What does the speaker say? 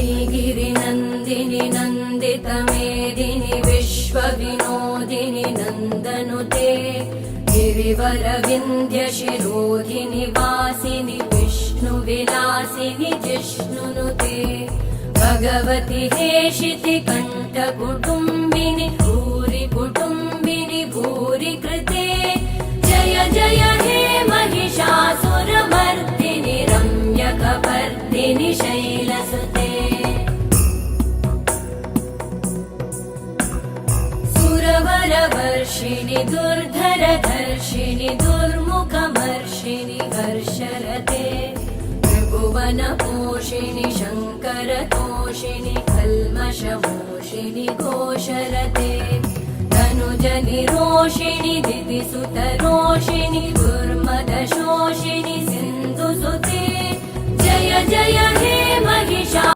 वैगिरिनन्दिनि नन्दितमेदिनि विश्वविनोदिनि नन्दनुते गिरिवरविन्ध्यशिरोधिनि वासिनि विष्णुविलासिनि जिष्णुनुते भगवति हेशिति कण्ठकुटुम्बिनि भूरि कुटुम्बिनि भूरि कृते जय जय हे महिषासुरमर्दिनि रम्यकपर्दिनि शैलसुते सुरवरवर्षिणि दुर्धरधर्षिणि दुर्मुखमर्षिणि हर्षरते त्रिभुवनपोषिणि शङ्करतोषिणि कल्मषमोषिणि घोषरते तनुजनिरोषिणि दिदिसुतरोषिणि दुर्मदशोषिणि सिन्धुसुते जय जय हे महिषा।